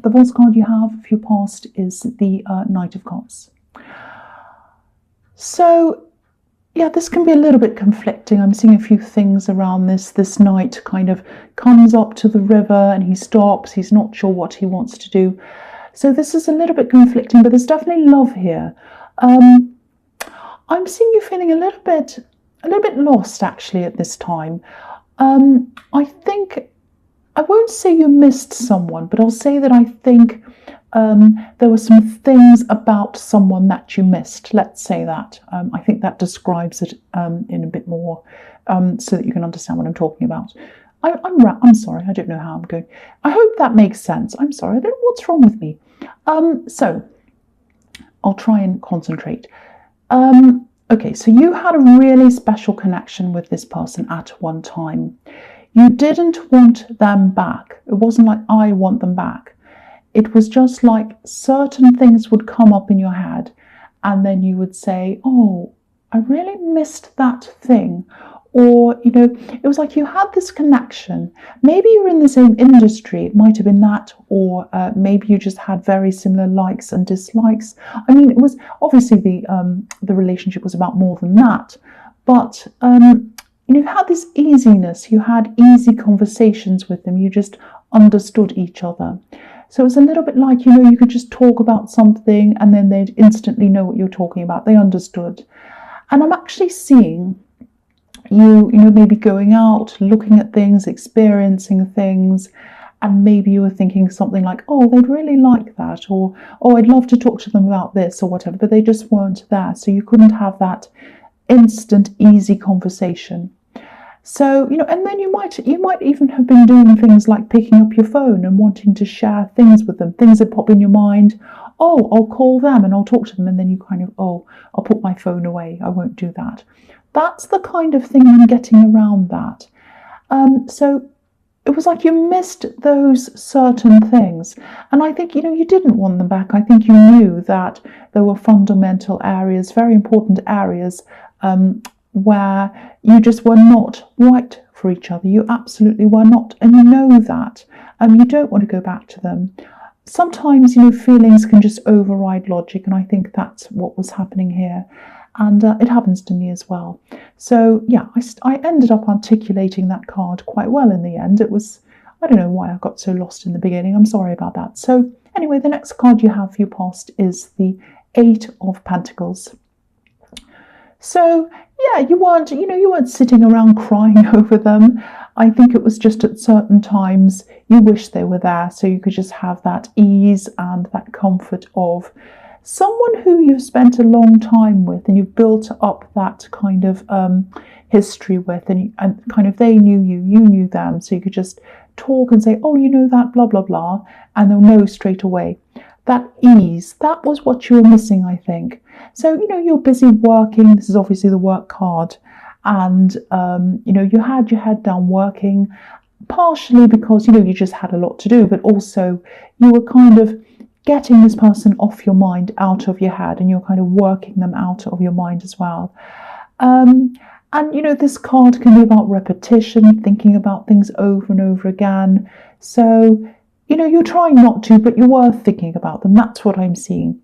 The last card you have of your past is the Knight of Cups. So, yeah, this can be a little bit conflicting. I'm seeing a few things around this. This knight kind of comes up to the river and he stops. He's not sure what he wants to do. So this is a little bit conflicting, but there's definitely love here. I'm seeing you feeling a little bit lost actually at this time. I think, I won't say you missed someone, but I'll say that I think there were some things about someone that you missed. Let's say that. I think that describes it in a bit more so that you can understand what I'm talking about. I'm sorry, I don't know how I'm going. I hope that makes sense. I'm sorry, I don't know what's wrong with me. So I'll try and concentrate. Okay, so you had a really special connection with this person at one time. You didn't want them back. It wasn't like, I want them back. It was just like certain things would come up in your head and then you would say, oh, I really missed that thing. Or, you know, it was like you had this connection. Maybe you were in the same industry. It might have been that, or maybe you just had very similar likes and dislikes. I mean, it was obviously the relationship was about more than that. But you had this easiness. You had easy conversations with them. You just understood each other. So it's a little bit like, you know, you could just talk about something and then they'd instantly know what you're talking about. They understood. And I'm actually seeing you know, maybe going out, looking at things, experiencing things, and maybe you were thinking something like, oh, they'd really like that, or oh, I'd love to talk to them about this or whatever, but they just weren't there. So you couldn't have that instant, easy conversation. So, you know, and then you might even have been doing things like picking up your phone and wanting to share things with them, things that pop in your mind. Oh, I'll call them and I'll talk to them. And then you kind of, oh, I'll put my phone away. I won't do that. That's the kind of thing I'm getting around that. So it was like you missed those certain things. And I think, you know, you didn't want them back. I think you knew that there were fundamental areas, very important areas, where you just were not right for each other. You absolutely were not. And you know that. You don't want to go back to them. Sometimes, you know, feelings can just override logic. And I think that's what was happening here. And it happens to me as well. So, yeah, I ended up articulating that card quite well in the end. It was, I don't know why I got so lost in the beginning. I'm sorry about that. So, anyway, the next card you have for your past is the 8 of Pentacles. So, yeah, you weren't sitting around crying over them. I think it was just at certain times you wish they were there so you could just have that ease and that comfort of someone who you've spent a long time with and you've built up that kind of history with, and kind of they knew you, you knew them, so you could just talk and say, oh, you know that, blah, blah, blah, and they'll know straight away. That ease, that was what you were missing, I think. So, you know, you're busy working. This is obviously the work card. And, you know, you had your head down working, partially because, you know, you just had a lot to do, but also you were kind of getting this person off your mind, out of your head, and you're kind of working them out of your mind as well. And, you know, this card can be about repetition, thinking about things over and over again. So, you know, you're trying not to, but you were thinking about them. That's what I'm seeing.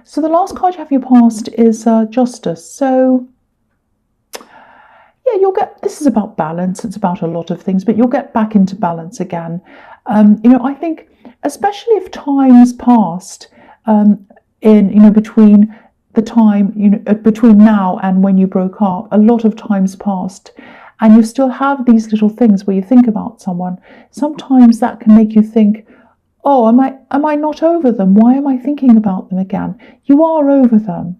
So the last card you have your past is Justice. So, yeah, this is about balance. It's about a lot of things, but you'll get back into balance again. You know, I think, especially if time's passed between the time, you know, between now and when you broke up, a lot of time's passed. And you still have these little things where you think about someone. Sometimes that can make you think, oh, am I not over them? Why am I thinking about them again? You are over them.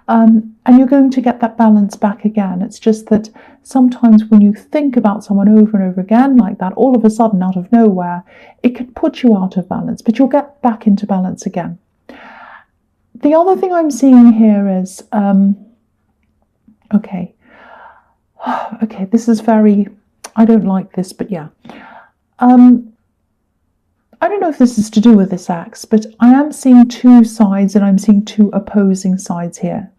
And you're going to get that balance back again. It's just that sometimes when you think about someone over and over again like that, all of a sudden, out of nowhere, it can put you out of balance, but you'll get back into balance again. The other thing I'm seeing here is, okay, this is very, I don't like this, but yeah. I don't know if this is to do with this axe, but I am seeing two sides and I'm seeing two opposing sides here.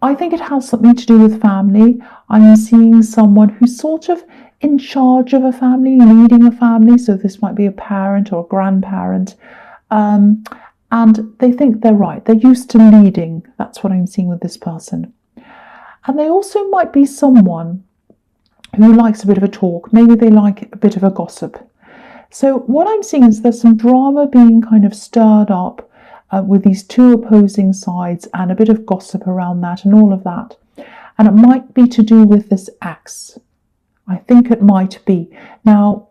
I think it has something to do with family. I'm seeing someone who sort of in charge of a family, leading a family. So this might be a parent or a grandparent. And they think they're right. They're used to leading. That's what I'm seeing with this person. And they also might be someone who likes a bit of a talk. Maybe they like a bit of a gossip. So what I'm seeing is there's some drama being kind of stirred up with these two opposing sides and a bit of gossip around that and all of that. And it might be to do with this ex. I think it might be. Now,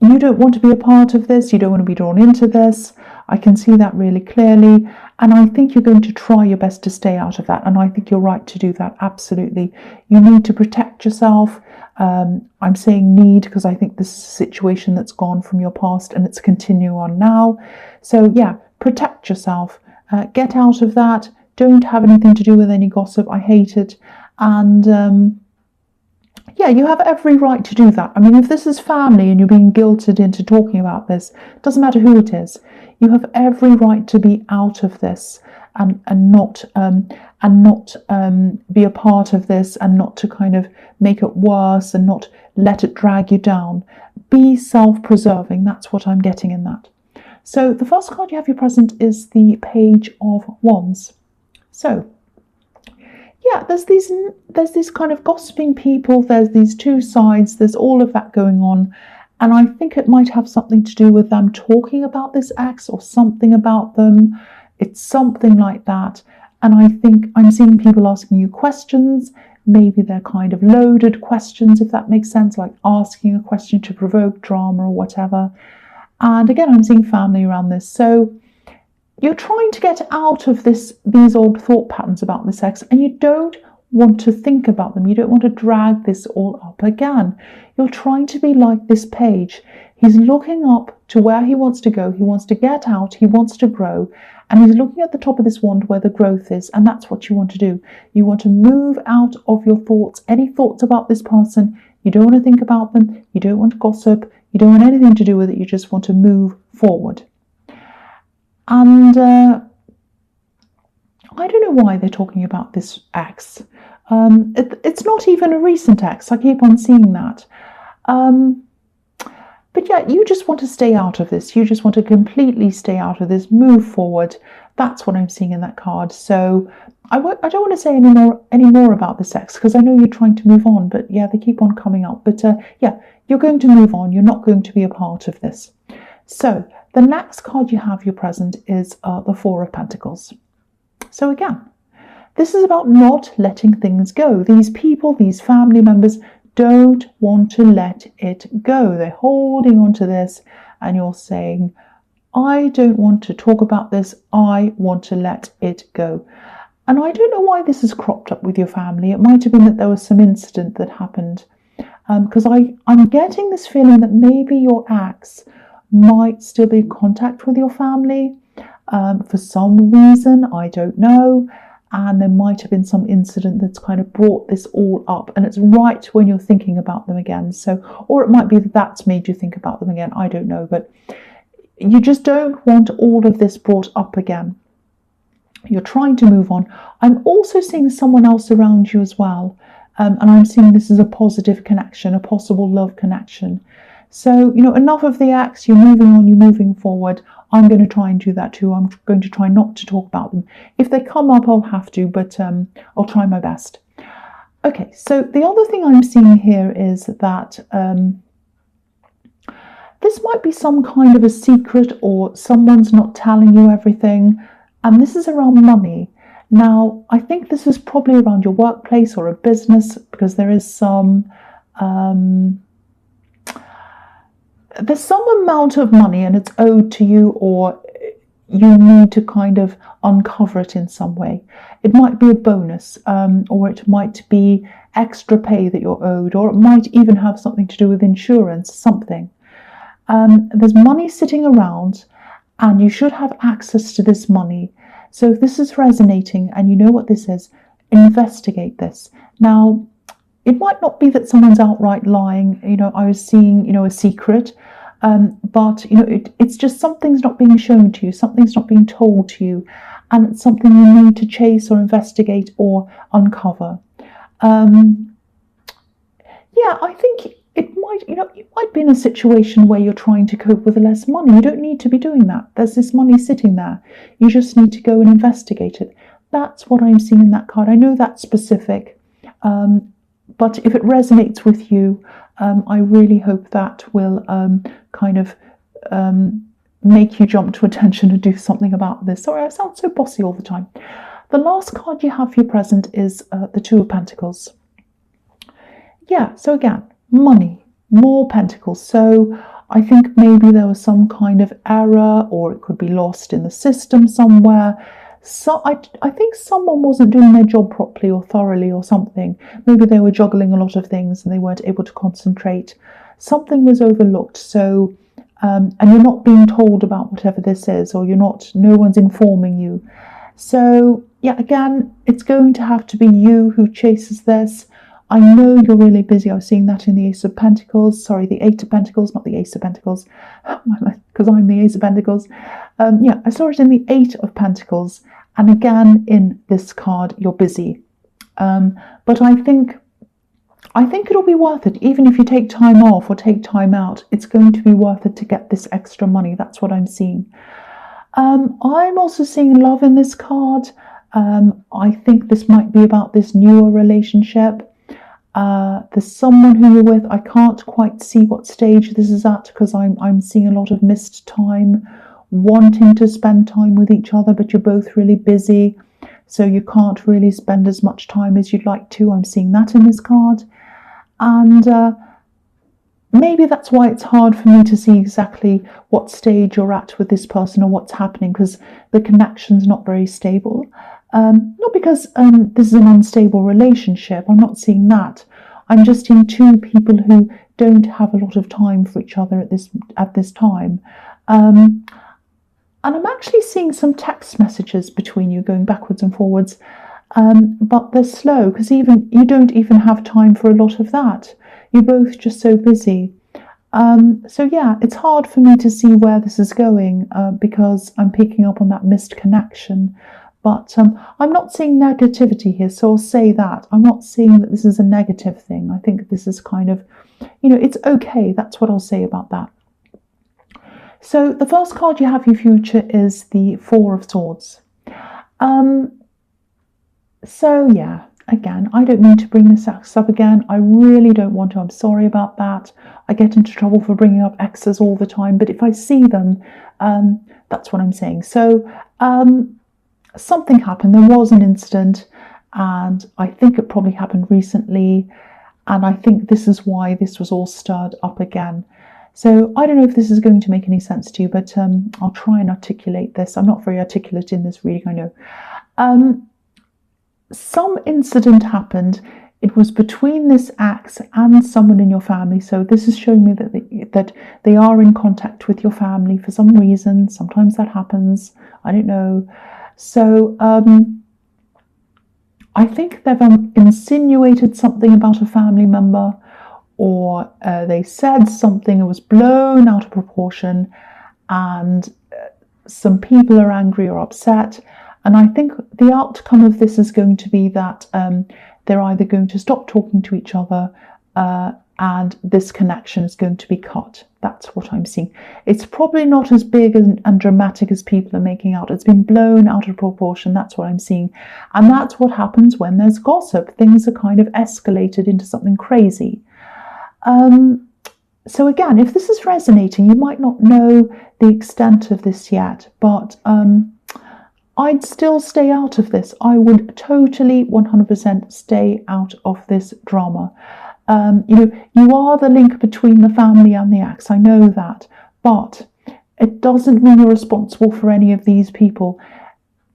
you don't want to be a part of this. You don't want to be drawn into this. I can see that really clearly. And I think you're going to try your best to stay out of that. And I think you're right to do that. Absolutely. You need to protect yourself. I'm saying need because I think this is a situation that's gone from your past and it's continuing on now. So yeah, protect yourself. Get out of that. Don't have anything to do with any gossip. I hate it. And yeah, you have every right to do that. I mean, if this is family and you're being guilted into talking about this, it doesn't matter who it is. You have every right to be out of this and not be a part of this and not to kind of make it worse and not let it drag you down. Be self-preserving. That's what I'm getting in that. So the first card you have your present is the Page of Wands. So yeah, there's these kind of gossiping people, there's these two sides, there's all of that going on. And I think it might have something to do with them talking about this ex or something about them. It's something like that. And I think I'm seeing people asking you questions. Maybe they're kind of loaded questions, if that makes sense, like asking a question to provoke drama or whatever. And again, I'm seeing family around this. So you're trying to get out of these old thought patterns about this ex, and you don't want to think about them. You don't want to drag this all up again. You're trying to be like this page. He's looking up to where he wants to go. He wants to get out. He wants to grow. And he's looking at the top of this wand where the growth is. And that's what you want to do. You want to move out of your thoughts. Any thoughts about this person, you don't want to think about them. You don't want to gossip. You don't want anything to do with it. You just want to move forward. And I don't know why they're talking about this ex. It's not even a recent ex. I keep on seeing that. But yeah, you just want to stay out of this. You just want to completely stay out of this, move forward. That's what I'm seeing in that card. So I don't want to say any more about this ex because I know you're trying to move on. But yeah, they keep on coming up. But yeah, you're going to move on. You're not going to be a part of this. So the next card you have your present is the Four of Pentacles. So again, this is about not letting things go. These people, these family members don't want to let it go. They're holding on to this and you're saying, I don't want to talk about this. I want to let it go. And I don't know why this has cropped up with your family. It might have been that there was some incident that happened. Because I'm getting this feeling that maybe your ex might still be in contact with your family for some reason, I don't know, and there might have been some incident that's kind of brought this all up, and it's right when you're thinking about them again. So, or it might be that that's made you think about them again, I don't know, but you just don't want all of this brought up again. You're trying to move on. I'm also seeing someone else around you as well, and I'm seeing this as a positive connection, a possible love connection. So, enough of the ex, you're moving on, you're moving forward. I'm going to try and do that too. I'm going to try not to talk about them. If they come up, I'll have to, but I'll try my best. Okay, so the other thing I'm seeing here is that this might be some kind of a secret or someone's not telling you everything. And this is around money. Now, I think this is probably around your workplace or a business because there is there's some amount of money and it's owed to you, or you need to kind of uncover it in some way. It might be a bonus, or it might be extra pay that you're owed, or it might even have something to do with insurance, something. There's money sitting around and you should have access to this money. So if this is resonating and you know what this is, investigate this. Now, it might not be that someone's outright lying. I was seeing, a secret, but, it's just something's not being shown to you. Something's not being told to you. And it's something you need to chase or investigate or uncover. Yeah, I think it might, you might be in a situation where you're trying to cope with less money. You don't need to be doing that. There's this money sitting there. You just need to go and investigate it. That's what I'm seeing in that card. I know that's specific, but if it resonates with you, I really hope that will kind of make you jump to attention and do something about this. Sorry, I sound so bossy all the time. The last card you have for your present is the Two of Pentacles. Yeah, so again, money, more pentacles. So I think maybe there was some kind of error, or it could be lost in the system somewhere. So I think someone wasn't doing their job properly or thoroughly or something. Maybe they were juggling a lot of things and they weren't able to concentrate. Something was overlooked. So, and you're not being told about whatever this is, or no one's informing you. So yeah, again, it's going to have to be you who chases this. I know you're really busy. I was seeing that in the Ace of Pentacles. Sorry, the Eight of Pentacles, not the Ace of Pentacles, because I'm the Ace of Pentacles. Yeah, I saw it in the Eight of Pentacles. And again, in this card, you're busy. But I think it'll be worth it. Even if you take time off or take time out, it's going to be worth it to get this extra money. That's what I'm seeing. I'm also seeing love in this card. I think this might be about this newer relationship. There's someone who you're with. I can't quite see what stage this is at, because I'm seeing a lot of missed time, wanting to spend time with each other, but you're both really busy, so you can't really spend as much time as you'd like to. I'm seeing that in this card. And maybe that's why it's hard for me to see exactly what stage you're at with this person or what's happening, because the connection's not very stable. Not because this is an unstable relationship. I'm not seeing that. I'm just seeing two people who don't have a lot of time for each other at this time. And I'm actually seeing some text messages between you going backwards and forwards, but they're slow, because even you don't even have time for a lot of that. You're both just so busy. So yeah, it's hard for me to see where this is going, because I'm picking up on that missed connection. But I'm not seeing negativity here, so I'll say that. I'm not seeing that this is a negative thing. I think this is kind of, it's okay. That's what I'll say about that. So the first card you have for your future is the Four of Swords. So yeah, again, I don't mean to bring this up again. I really don't want to. I'm sorry about that. I get into trouble for bringing up exes all the time, but if I see them, that's what I'm saying. So something happened. There was an incident, and I think it probably happened recently, and I think this is why this was all stirred up again. So I don't know if this is going to make any sense to you, but I'll try and articulate this. I'm not very articulate in this reading, I know. Some incident happened. It was between this ex and someone in your family. So this is showing me that they are in contact with your family for some reason. Sometimes that happens. I don't know. So I think they've insinuated something about a family member, or they said something that was blown out of proportion, and some people are angry or upset. And I think the outcome of this is going to be that they're either going to stop talking to each other, and this connection is going to be cut. That's what I'm seeing. It's probably not as big and dramatic as people are making out. It's been blown out of proportion. That's what I'm seeing. And that's what happens when there's gossip. Things are kind of escalated into something crazy. So again, if this is resonating, you might not know the extent of this yet, but I'd still stay out of this. I would totally 100% stay out of this drama. You are the link between the family and the ex. I know that, but it doesn't mean you're responsible for any of these people.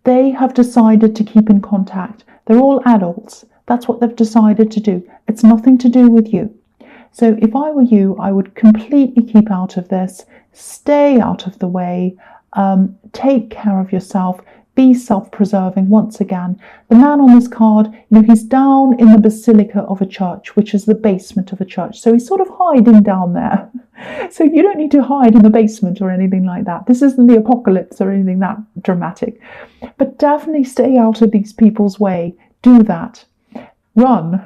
They have decided to keep in contact. They're all adults. That's what they've decided to do. It's nothing to do with you. So if I were you, I would completely keep out of this. Stay out of the way. Take care of yourself. Be self-preserving. Once again, the man on this card, he's down in the basilica of a church, which is the basement of a church. So he's sort of hiding down there. So you don't need to hide in the basement or anything like that. This isn't the apocalypse or anything that dramatic. But definitely stay out of these people's way. Do that. Run.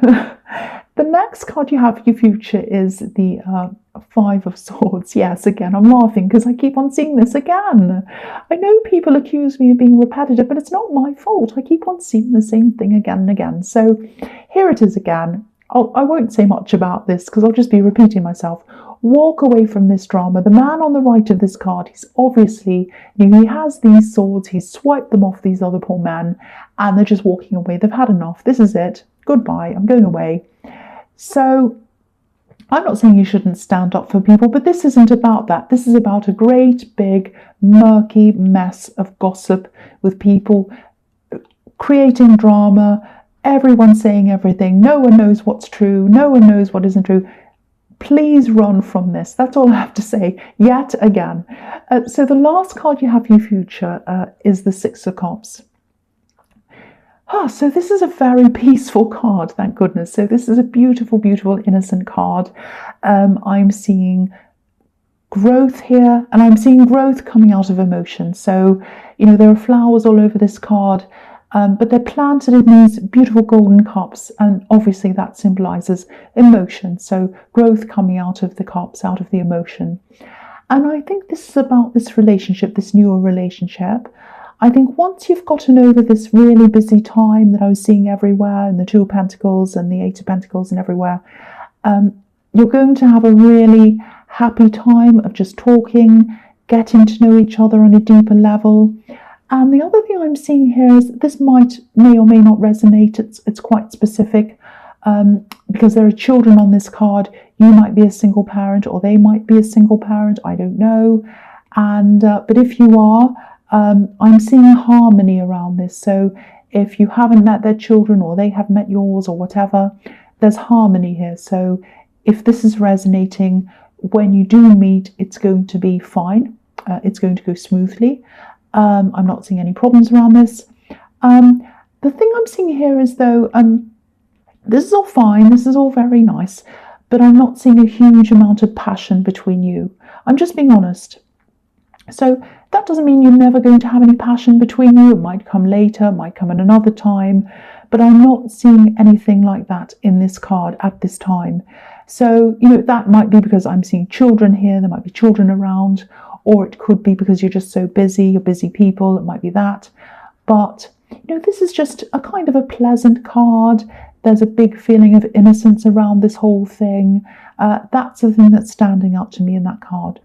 The next card you have for your future is the Five of Swords. Yes, again, I'm laughing because I keep on seeing this again. I know people accuse me of being repetitive, but it's not my fault. I keep on seeing the same thing again and again. So here it is again. I won't say much about this because I'll just be repeating myself. Walk away from this drama. The man on the right of this card, he's obviously, he has these swords, he's swiped them off these other poor men, and they're just walking away. They've had enough. This is it. Goodbye. I'm going away. So I'm not saying you shouldn't stand up for people, but this isn't about that. This is about a great, big, murky mess of gossip with people creating drama, everyone saying everything. No one knows what's true. No one knows what isn't true. Please run from this. That's all I have to say yet again. So the last card you have for your future is the Six of Cups. So this is a very peaceful card, thank goodness. So this is a beautiful, beautiful, innocent card. I'm seeing growth here, and I'm seeing growth coming out of emotion. So, there are flowers all over this card, but they're planted in these beautiful golden cups, and obviously that symbolizes emotion. So growth coming out of the cups, out of the emotion. And I think this is about this relationship, this newer relationship. I think once you've gotten over this really busy time that I was seeing everywhere, and the Two of Pentacles and the Eight of Pentacles and everywhere, you're going to have a really happy time of just talking, getting to know each other on a deeper level. And the other thing I'm seeing here is this may or may not resonate. It's quite specific because there are children on this card. You might be a single parent, or they might be a single parent. I don't know. And but if you are, I'm seeing harmony around this. So if you haven't met their children, or they have met yours, or whatever, there's harmony here. So if this is resonating, when you do meet, it's going to be fine. It's going to go smoothly. I'm not seeing any problems around this. The thing I'm seeing here is, though, this is all fine. This is all very nice, but I'm not seeing a huge amount of passion between you. I'm just being honest. So that doesn't mean you're never going to have any passion between you. It might come later, it might come at another time, but I'm not seeing anything like that in this card at this time. So, that might be because I'm seeing children here. There might be children around, or it could be because you're just so busy, you're busy people. It might be that. But, this is just a kind of a pleasant card. There's a big feeling of innocence around this whole thing. That's the thing that's standing out to me in that card.